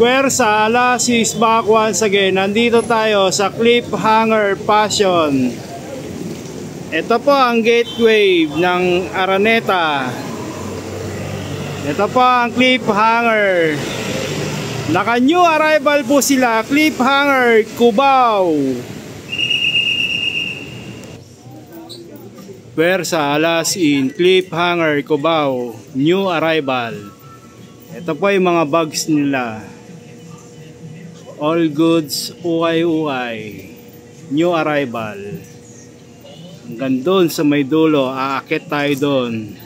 Pwersa, Alas is back once again. Nandito tayo sa Cliffhanger Passion. Ito po ang gateway ng Araneta. Ito po ang Cliffhanger. Naka new arrival po sila, Cliffhanger Cubao. Pwersa, Alas in Cliffhanger Cubao, new arrival. Ito po yung mga bags nila. All goods, ukay-ukay, new arrival. Hanggang doon sa may dulo, aakit tayo doon.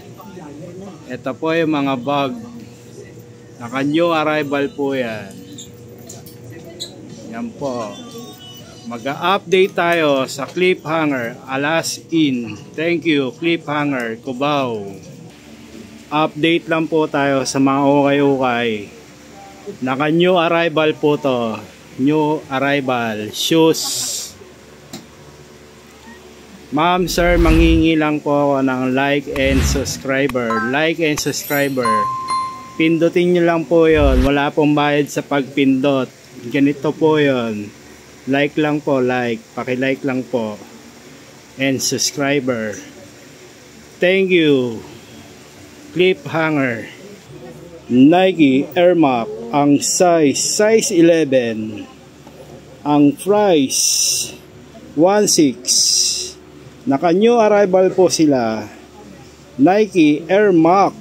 Ito po yung mga bag. Naka new arrival po yan. Yan po. Mag-update tayo sa Cliffhanger, Alas in. Thank you, Cliffhanger Cubao. Update lang po tayo sa mga ukay-ukay. Naka new arrival po to. New arrival shoes. Ma'am, sir, manghingi lang po ako ng like and subscriber. Like and subscriber. Pindutin nyo lang po yon. Wala pong bayad sa pagpindot. Ganito po yon. Like lang po, like. Paki-like lang po. And subscriber. Thank you. Cliffhanger. Nike Air Max. Ang size 11. Ang price 1.6. Naka new arrival po sila. Nike Air Max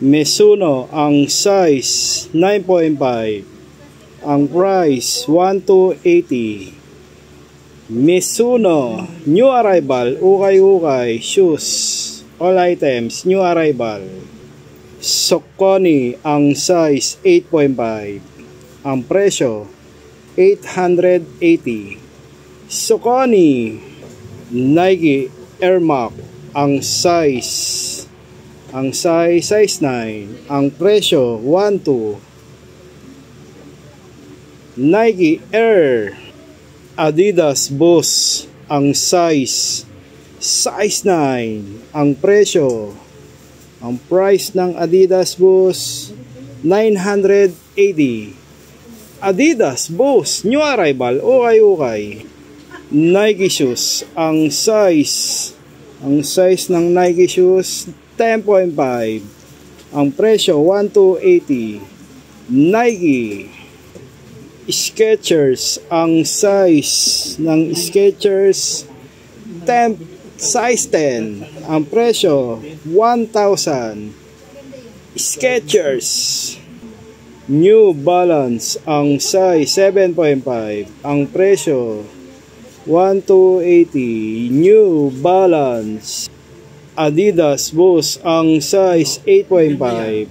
Mizuno, ang size 9.5. Ang price 1,280. Mizuno new arrival, ukay-ukay shoes, all items new arrival. Saucony, ang size 8.5. Ang presyo 880. Saucony Nike Air Max, ang size 9. Ang presyo 1.2. Nike Air Adidas Boost, ang size 9. Ang presyo, ang price ng Adidas Boost 980. Adidas Boost new arrival, ukay-ukay. Nike shoes, ang size ng Nike shoes 10.5. Ang presyo 1,280. Nike Skechers, ang size ng Skechers size 10. Ang presyo 1,000. Skechers. New Balance, ang size 7.5. Ang presyo 1,280. New Balance. Adidas Boost, ang size 8.5.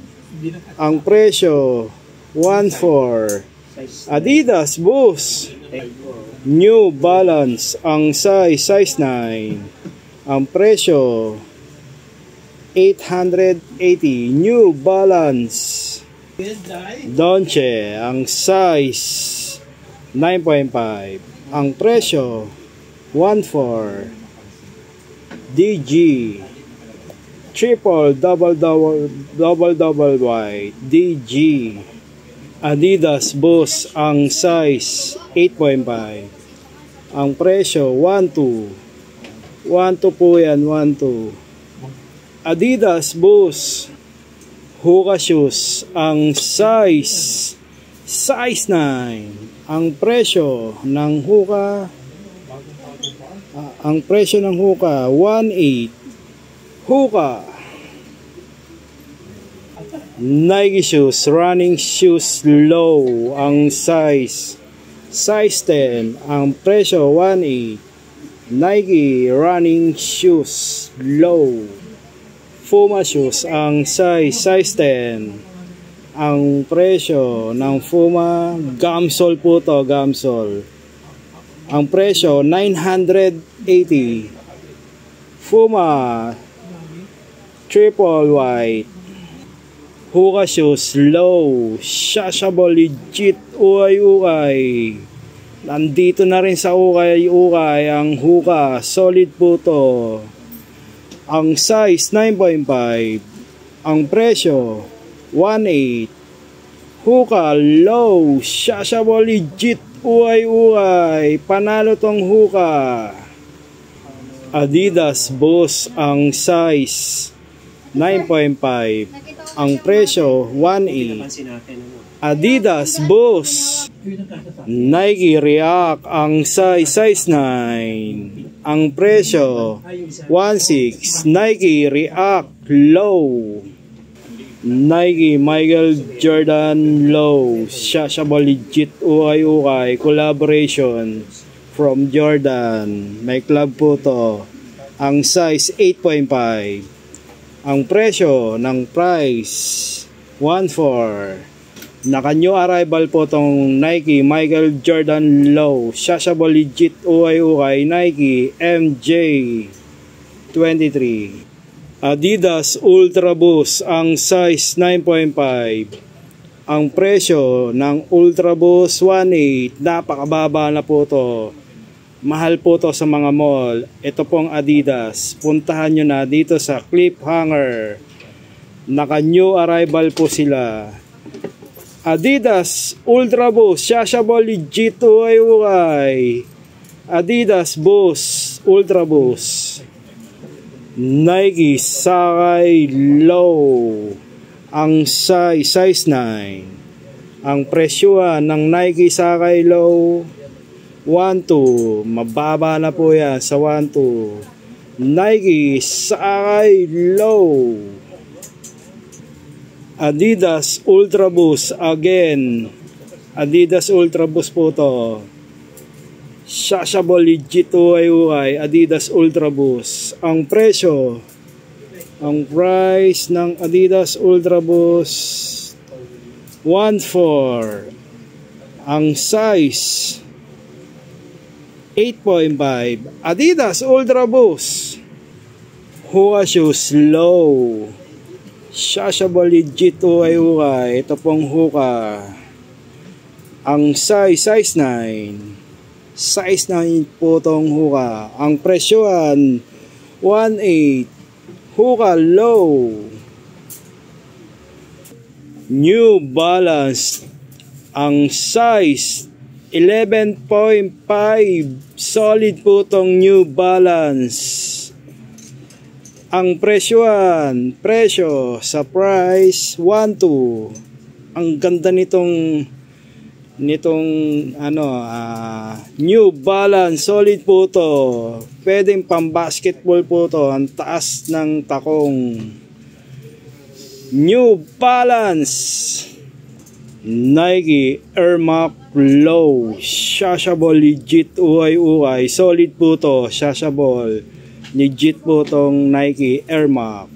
Ang presyo 1,400. Adidas Boost New Balance, ang size 9. Ang presyo 880. New Balance Donche, ang size 9.5. Ang presyo 1,400. DG triple double white DG Adidas Boost, ang size 8.5. Ang presyo 1,200. 1,200 po yan, 1,200. Adidas Boost Hoka shoes, ang size 9. Ang presyo ng Hoka 1,800. Hoka Nike shoes, running shoes low, ang size 10. Ang presyo 1,800. Nike running shoes low. Puma shoes, ang size 10. Ang presyo ng Puma, Gamsol po to, Gamsol. Ang presyo 980. Puma triple white. Hoka shoes low, shashable legit, ukay-ukay. Nandito na rin sa ukay-ukay ang Hoka, solid po to. Ang size 9.5, ang presyo 1.8. Hoka low, shashable legit, ukay-ukay, panalo tong Hoka. Adidas Boost ang size 9.5, ang presyo 1.8. Adidas Boost. Nike React ang size 9, ang presyo 1.6. Nike React low. Nike Michael Jordan low, shashable legit, ukay-ukay, collaboration from Jordan, may club po to. Ang size 8.5, ang presyo ng price 1.4. Naka new arrival po tong Nike Michael Jordan low, shashable legit, ukay-ukay, Nike MJ23. Adidas Ultra Boost ang size 9.5, ang presyo ng Ultra Boost 1.8. Napakababa na po to, mahal po to sa mga mall. Ito pong Adidas, puntahan nyo na dito sa Cliffhanger. Naka new arrival po sila. Adidas Ultra Boost, shashable legit, ukay-ukay, Adidas Boost Ultra Boost. Nike Sakay low, ang size 9, ang presyoan ng Nike Sakay low 1.2. Mababa na po yan sa 1.2. Nike Sakay low. Adidas Ultra Boost again. Adidas Ultra Boost po to. Shashable legit, ukay-ukay, Adidas Ultra Boost. Ang presyo, ang price ng Adidas Ultra Boost 1.4. Ang size 8.5. Adidas Ultra Boost. Hoka shoes low, shashable legit, ukay-ukay. Ito pong Hoka. Ang size 9. Size 9 po tong Hoka. Ang presyoan 1.8. Hoka low. New Balance. Ang size 11.5. Solid po tong New Balance. Ang presyo sa price 1.2. Ang ganda nitong New Balance, solid po to. Pwedeng pang basketball po to. Ang taas ng takong. New Balance Nike Air Max low, shashable legit, ukay-ukay, solid po to, shashable legit po tong Nike Air Max.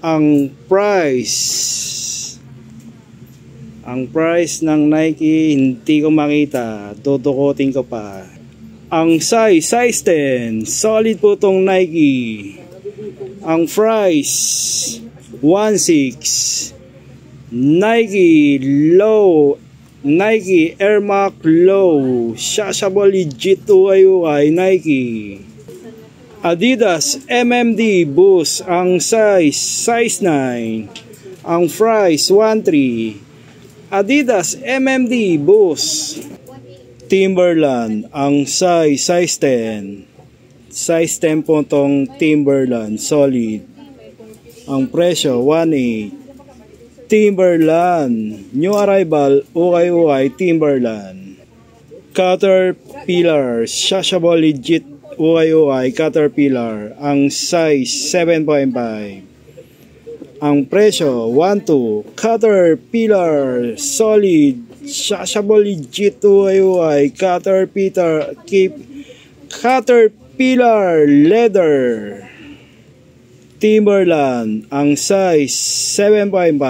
Ang price ng Nike hindi ko makita, tutukotin ko pa. Ang size 10, solid po tong Nike. Ang price 1.6. Nike low, Nike Air Max low, shashable legit, ukay-ukay, Nike. Adidas MMD Boost, ang size 9, ang price 1.3. Adidas MMD Boost. Timberland, ang size 10. Size 10 po tong Timberland, solid. Ang presyo 1.8. Timberland, new arrival, ukay-ukay, Timberland. Caterpillar, shashable legit, ukay-ukay, Caterpillar. Ang size 7.5. Ang presyo 1.2. Caterpillar, solid, shashable legit, ukay-ukay, Caterpillar leather. Timberland, ang size 7.5.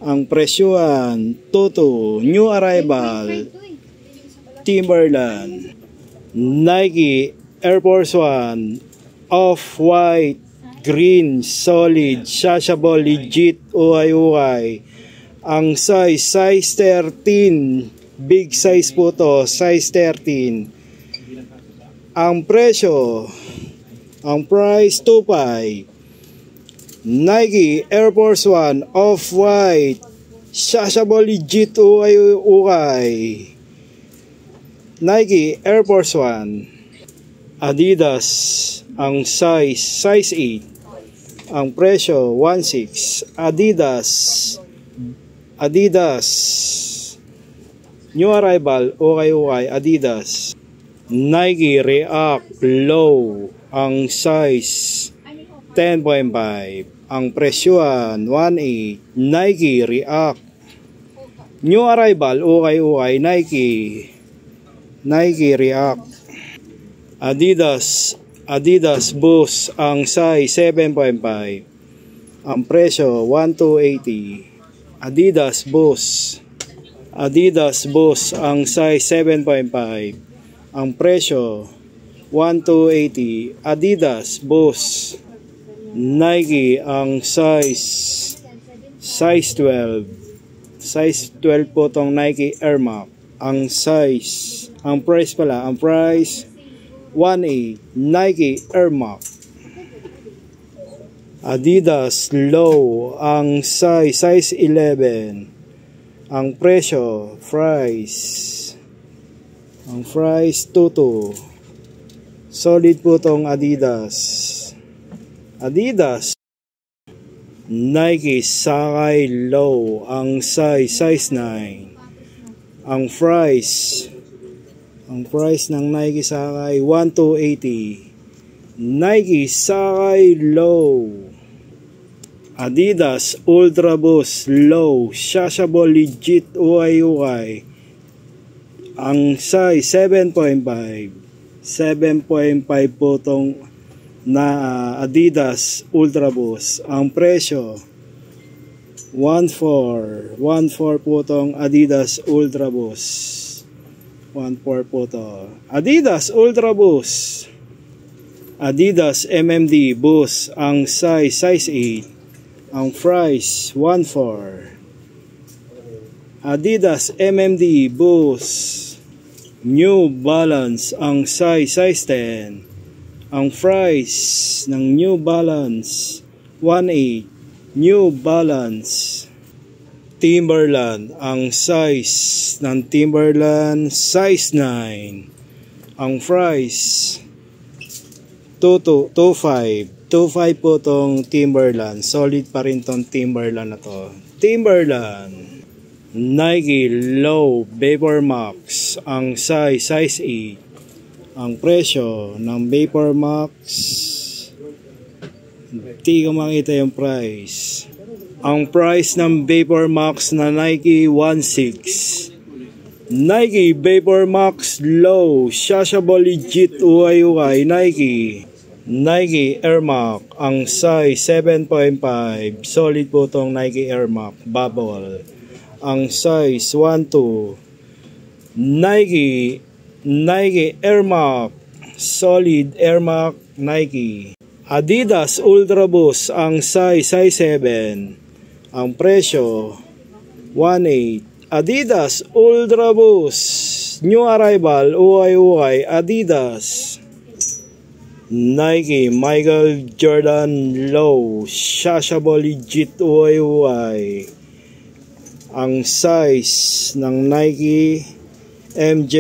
Ang presyoan 2.2. New arrival, Timberland. Nike Air Force 1 off-white, green, solid, shashable legit, ukay-ukay. Ang size 13. Big size po to, size 13. Ang presyo, ang price 2.5. Nike Air Force 1 Off-White, Shashable legit ukay. Nike Air Force 1. Adidas, ang size 8. Ang presyo 1.6. Adidas new arrival ukay Adidas. Nike React Low, ang size 10.5. Ang presyoan 1.8. Nike React new arrival ukay Nike React. Adidas Boost, ang size 7.5. Ang presyo 1,280. Adidas Boost, ang size 7.5. Ang presyo 1,280. Adidas Boost. Nike, ang size 12. Size 12 po tong Nike Air Max. Ang price 1.8. Nike Air Max. Adidas Low, ang size 11. Ang presyo, ang price 2.2. Solid po tong Adidas. Nike Sakay Low, ang size 9. Ang price ng Nike Sakay 1,280. Nike Sakay Low. Adidas Ultra Boost Low, Shashable legit ukay. Ang size 7.5 po tong na Adidas Ultra Boost. Ang presyo 1.4 po tong Adidas Ultra Boost. 1.4 po to. Adidas Ultra Boost. Adidas MMD Boost, ang size 8. Ang price 1.4. Adidas MMD Boost. New Balance, ang size 10. Ang price ng New Balance 1.8. New Balance. Timberland, ang size ng Timberland size 9. Ang price 2.5 po tong Timberland. Solid pa rin tong Timberland na to. Timberland. Nike Low Vapor Max, ang size 8. Ang presyo ng Vapor Max, hindi ko makita yung price. Ang price ng Vapor Max na Nike 1.6. Nike Vapor Max Low, Shashable legit ukay Nike Air Max, ang size 7.5. Solid po tong Nike Air Max bubble. Ang size 1.2. Nike Air Max, solid Air Max Nike. Adidas Ultra Boost, ang size 7. Ang presyo 1.8. Adidas Ultra Boost new arrival ukay Adidas. Nike Michael Jordan Low, Shashable legit ukay. Ang size ng Nike MJ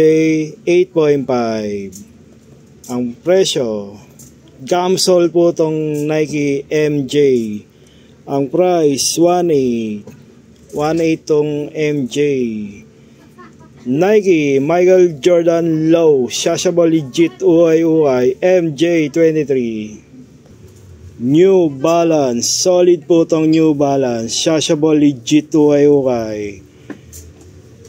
8.5. Ang presyo, Gamsol po tong Nike MJ. Ang price 1.8 tong MJ. Nike Michael Jordan Low, Shashable legit ukay MJ 23. New Balance, solid po tong New Balance, Shashable legit ukay.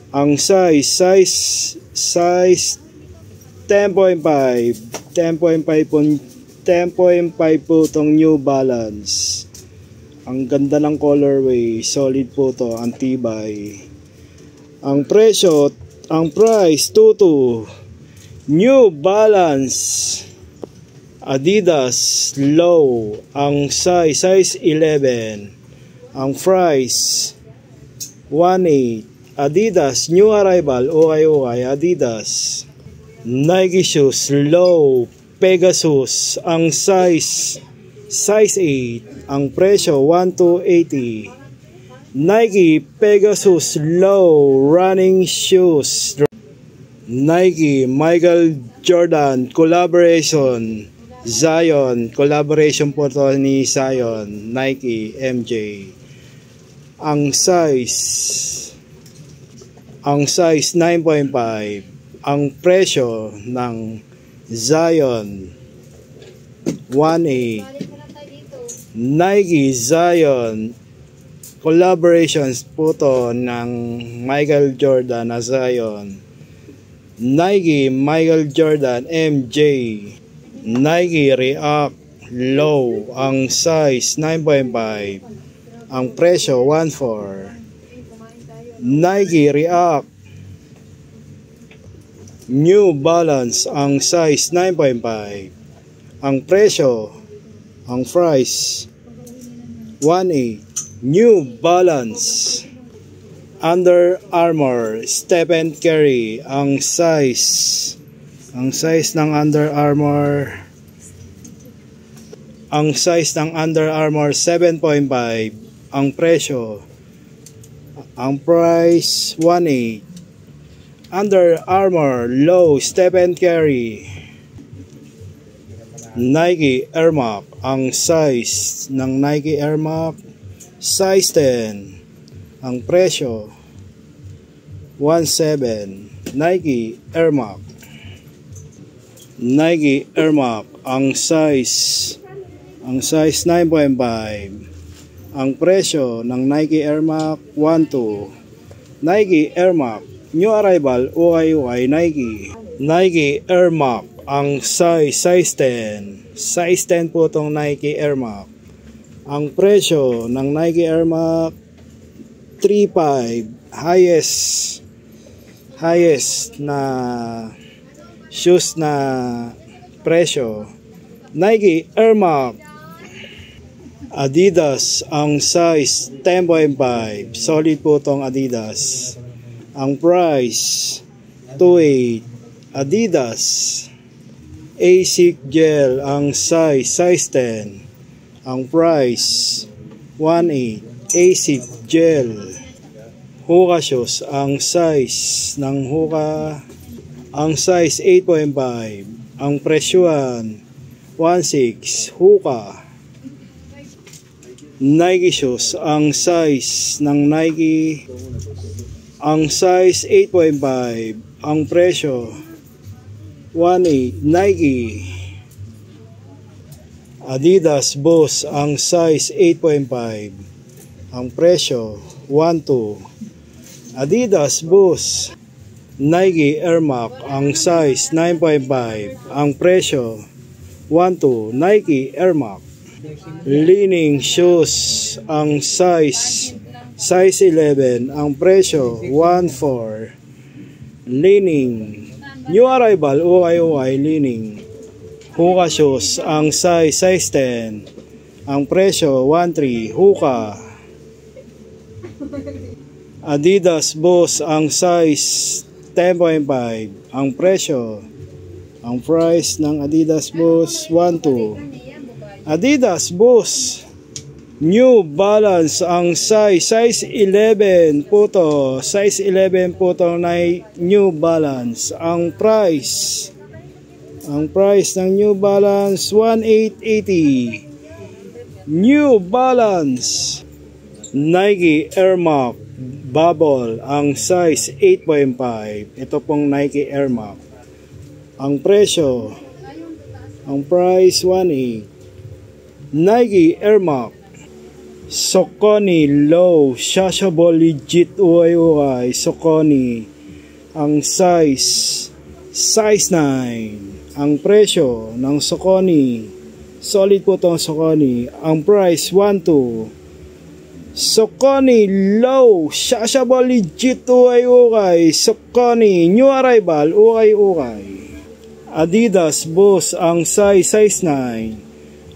Ang size 10.5 po tong New Balance. Ang ganda ng colorway, solid po to, ang tibay. Ang presyo, ang price 2.2. New Balance Adidas Low, ang size 11. Ang price 1.8. Adidas new arrival, okay, Adidas. Nike shoes low, Pegasus, ang size 8, ang presyo 1,280. Nike Pegasus low running shoes. Nike Michael Jordan collaboration, Zion collaboration po to ni Zion, Nike MJ. Ang size 9.5, ang presyo ng Zion 1.8. Nike Zion collaborations po to ng Michael Jordan na Zion. Nike Michael Jordan MJ. Nike React low, ang size 9.5, ang presyo 1.4. Nike React New Balance, ang size 9.5, ang presyo, ang price 1.8. New Balance. Under Armour Stephen Curry, ang size ng Under Armour, ang size ng Under Armour 7.5, ang presyo, ang price 1.8. Under Armour low Stephen Curry. Nike Air Max, ang size ng Nike Air Max size 10, ang presyo 1.7. Nike Air Max. Nike Air Max, ang size 9.5, ang presyo ng Nike Air Max 1.2. Nike Air Max new arrival, okay, Nike. Nike Air Max, ang size 10, size 10 po tong Nike Air Max. Ang presyo ng Nike Air Max 3.5, highest na shoes na presyo. Nike Air Max. Adidas, ang size 10.5, solid po tong Adidas. Ang price 2.8. Adidas ASIC Gel, ang size 10, ang price 1.8. ASIC Gel. Hoka shoes, ang size ng Hoka, ang size 8.5, ang presyuhan 1.6. Hoka. Nike shoes, ang size ng Nike, ang size 8.5, ang presyo 1.8. Nike. Adidas Boost, ang size 8.5, ang presyo 1.2. Adidas Boost. Nike Air Max, ang size 9.5, ang presyo 1.2. Nike Air Max. Leaning shoes, ang size 11, ang presyo 1.4. Leaning new arrival, okay, Leaning. Hoka shoes, ang size 10, ang presyo 1.3. Hoka. Adidas Boost, ang size 10.5, ang presyo, ang price ng Adidas Boost 1.2. Adidas Boost. New Balance, ang size 11 po to, size 11 po to na New Balance. Ang price ng New Balance 1,880. New Balance. Nike Air Max Bubble, ang size 8.5. Ito pong Nike Air Max. Ang presyo, ang price 1.8. Nike Air Max. Saucony Low Shashable Legit UI Saucony, ang size 9, ang presyo ng Saucony, solid po itong Saucony, ang price 1.2. Saucony Low Shashable Legit UI Saucony new arrival, okay. Adidas Boost, ang size 9,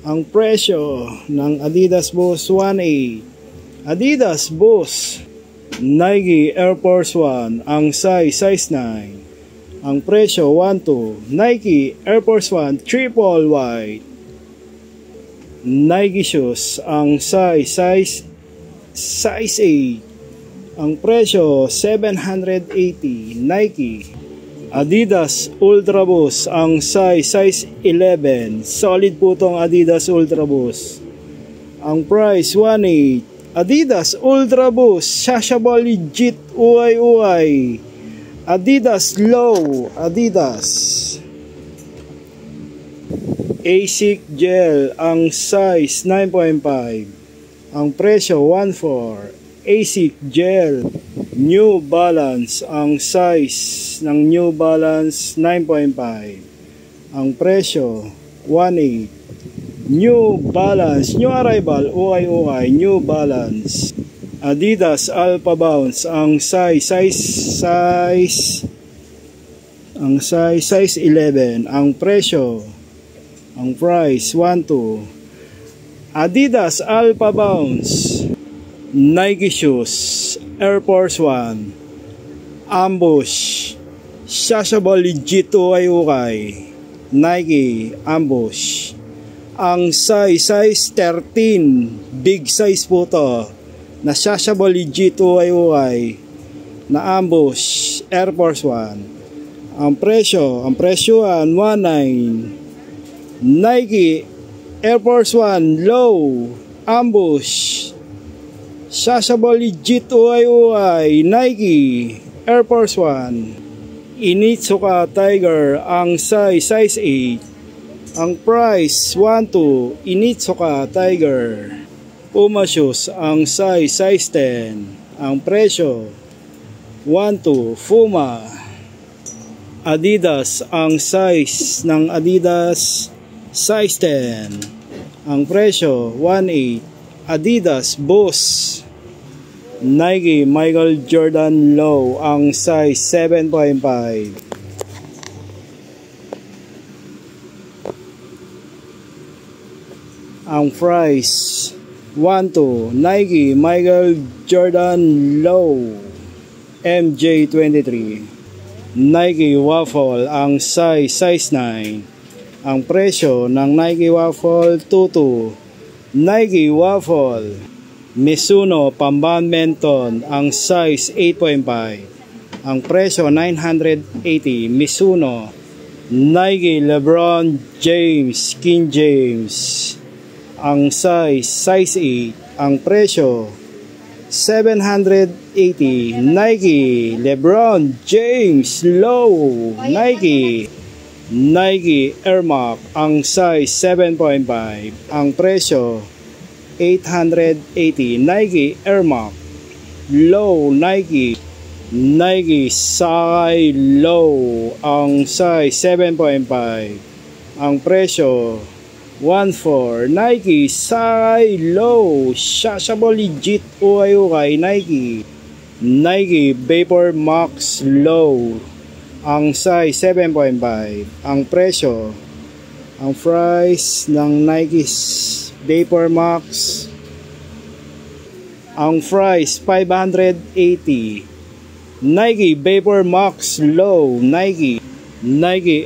ang presyo ng Adidas Boost 1.8. Adidas Boost. Nike Air Force 1, ang size 9. Ang presyo 1.2. Nike Air Force 1 triple white. Nike shoes, ang size 8. Ang presyo 780. Nike. Adidas Ultra Boost, ang size 11. Solid po tong Adidas Ultra Boost. Ang price 1.8. Adidas Ultra Boost, Shashable legit, uay. Adidas Low, Adidas. ASIC Gel, ang size 9.5. Ang presyo 1.4. ASIC Gel. New Balance, ang size ng New Balance 9.5. Ang presyo 1.8. New Balance, new arrival, uay, New Balance. Adidas Alpha Bounce, ang size 11. Ang presyo, ang price 1.2. Adidas Alpha Bounce. Nike shoes, Air Force 1, Ambush, Shashable legit, uay. Nike Ambush. Ang size 13, big size po to, na Shashable legit, uay, na Ambush Air Force 1. Ang presyo 1.9. Nike Air Force 1 Low Ambush Shashable legit, uay, Nike Air Force 1. Onitsuka Tiger, ang size 8. Ang price 1.2. Onitsuka Tiger. Puma shoes, ang size 10. Ang presyo 1.2. Puma. Adidas, ang size ng Adidas size 10. Ang presyo 1.8. Adidas Boost. Nike Michael Jordan Low, ang size 7.5. Ang price 1.2. Nike Michael Jordan Low MJ23. Nike Waffle, ang size 9. Ang presyo ng Nike Waffle 2.2. Nike Waffle. Mizuno Pambadminton, ang size 8.5. Ang presyo 980. Mizuno. Nike LeBron James King James, ang size 8. Ang presyo 780. Nike LeBron James Low. Nike Air Max, ang size 7.5. Ang presyo 880. Nike Air Max Low. Nike Sky Low, ang size 7.5. Ang presyo 1.4. Nike Sky Low Shashable legit, uay, Nike Vapor Max Low, ang size 7.5. Ang presyo, ang price ng Nike Vapor Max, ang price 580. Nike Vapor Max Low. Nike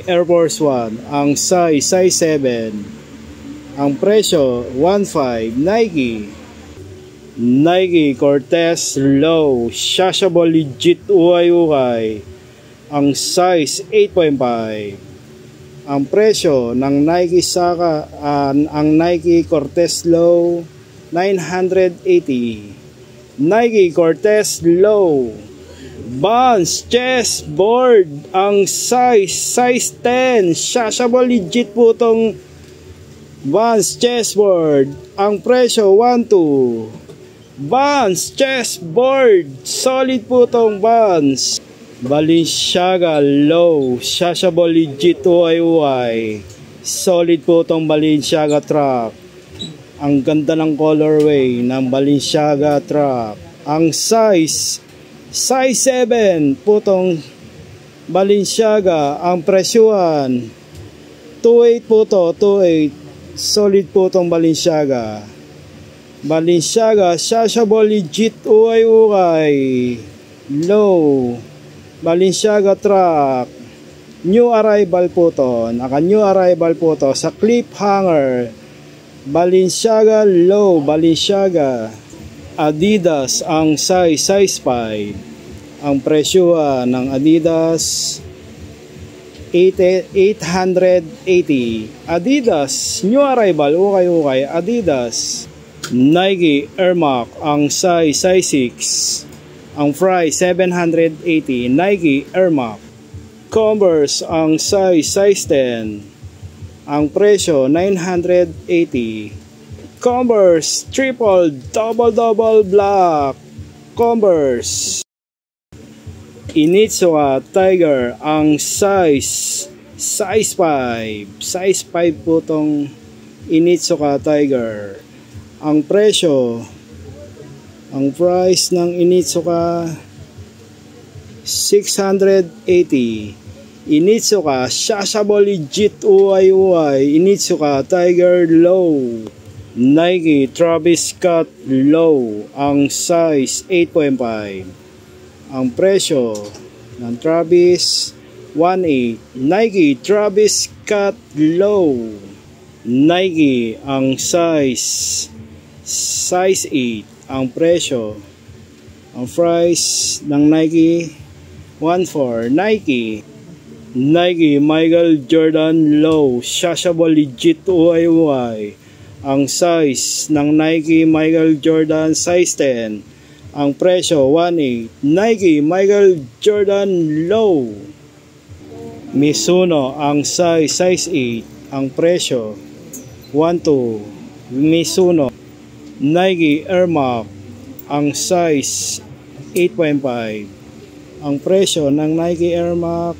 Air Force 1, ang size 7. Ang presyo 1.5. Nike Cortez Low Shashable legit, uay, ang size 8.5. Ang presyo ng Nike ang Nike Cortez Low 980. Nike Cortez Low Vans chessboard, ang size 10. Shashable legit po tong Vans chessboard. Ang presyo 1.2. Vans chessboard, solid po tong Vans. Balenciaga Low Shashable legit, uay, solid po tong Balenciaga truck. Ang ganda ng colorway ng Balenciaga truck. Ang size 7 po tong Balenciaga. Ang presyuhan 2.8 po to, 2.8. Solid po tong Balenciaga. Balenciaga Shashable Legit Ukay low. Balenciaga truck new arrival po to, naka new arrival po to sa cliffhanger. Balenciaga low, Balenciaga Adidas ang size 5. Ang presyo ng Adidas 880. Adidas new arrival ukay Adidas. Nike Air Max ang size 6. Ang price 780. Nike Air Max. Converse ang size 10. Ang presyo 980. Converse triple double black. Converse Onitsuka Tiger ang size 5. Size 5 po tong Onitsuka Tiger. Ang presyo, ang price ng Onitsuka 680. Onitsuka Shashable Legit Ukay Onitsuka Tiger low. Nike Travis Scott low ang size 8.5. Ang presyo ng Travis 1.8. Nike Travis Scott low. Nike ang size 8. Ang presyo, ang price ng Nike 1.4. Nike Michael Jordan low Shashable Legit Ukay. Ang size ng Nike Michael Jordan size 10. Ang presyo 1.8. Nike Michael Jordan low. Mizuno ang size 8. Ang presyo 1.2. Mizuno. Nike Air Max ang size 8.5. Ang presyo ng Nike Air Max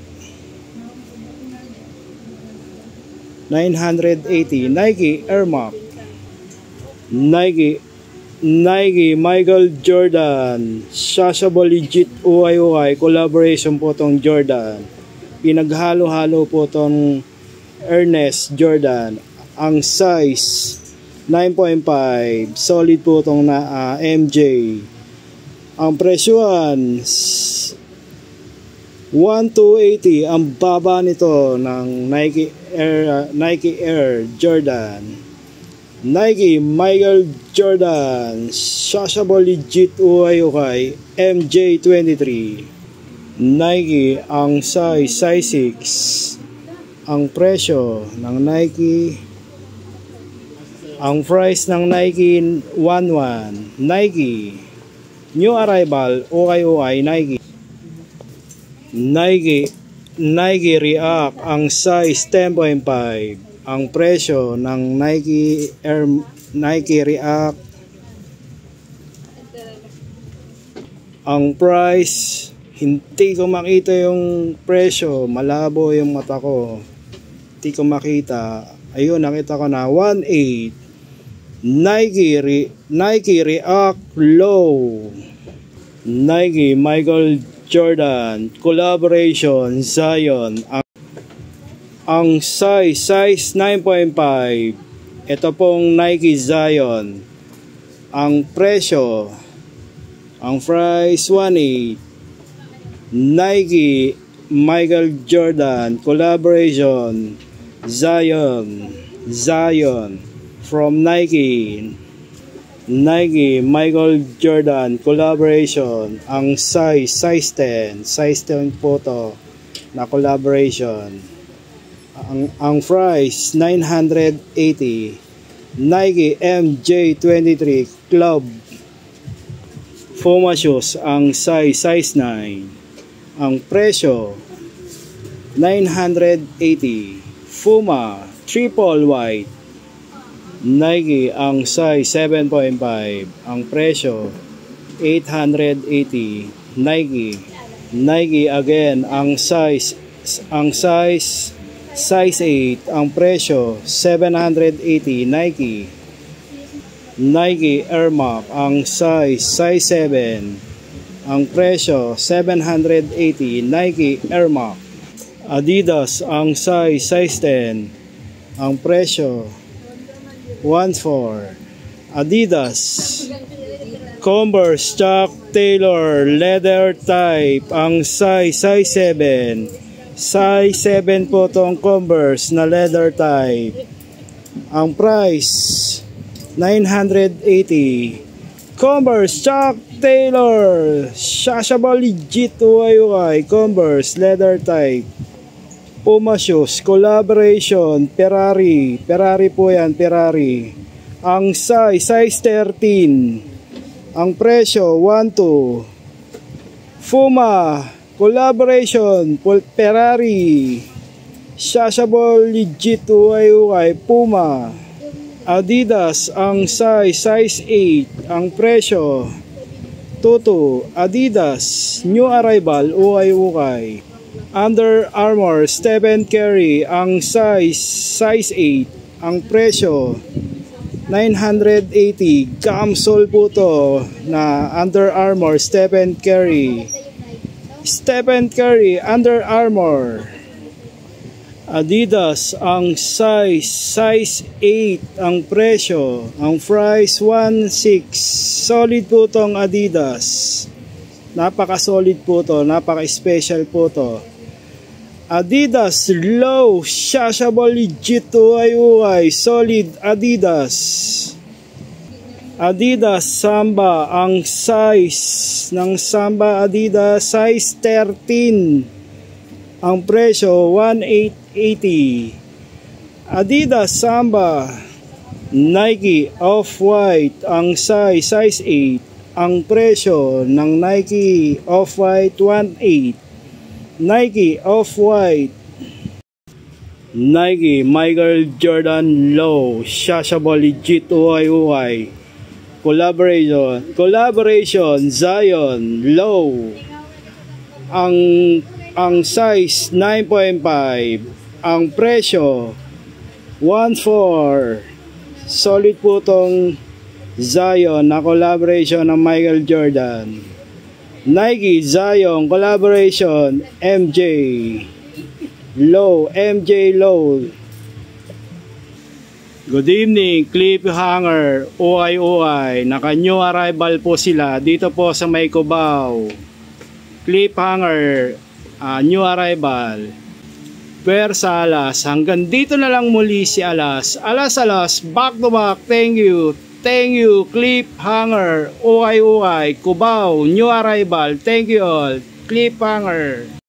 980. Nike Air Max. Nike Michael Jordan Shashable Legit Ukay collaboration po tong Jordan. Pinaghalo-halo po tong Ernest Jordan. Ang size 9.5. Solid po itong MJ. Ang presyohan 1,280. Ang baba nito ng Nike Air Jordan. Nike Michael Jordan Shashable Legit Ukay MJ23. Nike ang size 6. Ang presyo ng Nike, ang price ng Nike 1.1. Nike new arrival ukay Nike React ang size 10.5. Ang presyo ng Nike React, ang price hindi ko makita yung presyo, malabo yung mata ko, hindi ko makita. Ayun, nakita ko na 1.8. Nike React low. Nike Michael Jordan collaboration Zion ang size 9.5. Ito pong Nike Zion. Ang presyo, ang price 1.8. Nike Michael Jordan collaboration Zion from Nike Michael Jordan collaboration. Ang size 10 po to na collaboration. Ang price 980. Nike MJ23 Club Puma shoes ang size 9. Ang presyo 980. Puma triple white. Nike ang size 7.5. Ang presyo 880. Nike again ang size 8. Ang presyo 780. Nike Air Max ang size 7. Ang presyo 780. Nike Air Max. Adidas ang size 10. Ang presyo 1.4. Adidas, Converse, Chuck Taylor, leather type, ang size 7. Size 7 po tong Converse na leather type. Ang price, 980. Converse, Chuck Taylor, Shashable legit UY, Converse, leather type. Puma shoes, collaboration, Ferrari po yan, Ferrari. Ang size 13. Ang presyo, 1.2. Puma, collaboration, Ferrari, Shashable legit UY, Puma. Adidas, ang size 8. Ang presyo, 2.2. Adidas, new arrival, UY. Under Armour, Stephen Curry, ang size 8. Ang presyo, 980. Camisole po to na Under Armour, Stephen Curry. Stephen Curry, Under Armour. Adidas, ang size 8. Ang presyo, ang price, 1.6. Solid po tong Adidas. Napaka-solid po to, napaka-special po to. Adidas low, Shashable legit UY, solid Adidas. Adidas Samba, ang size ng Samba Adidas size 13. Ang presyo 1,880. Adidas Samba. Nike Off-White, ang size 8. Ang presyo ng Nike Off-White 1,800. Nike Off-White. Nike Michael Jordan Low, Shashable legit UY. Collaboration Zion Low. Ang size 9.5. Ang presyo 1.4. Solid po tong Zion na collaboration ng Michael Jordan. Nike Zion collaboration MJ Low. Good evening, Cliffhanger OI. Naka new arrival po sila dito po sa May Cubao. Cliffhanger new arrival. Pwersa Alas. Hanggang dito na lang muli si Alas. Alas, back to back. Thank you, Cliffhanger, OI, Cubao, new arrival. Thank you all, Cliffhanger.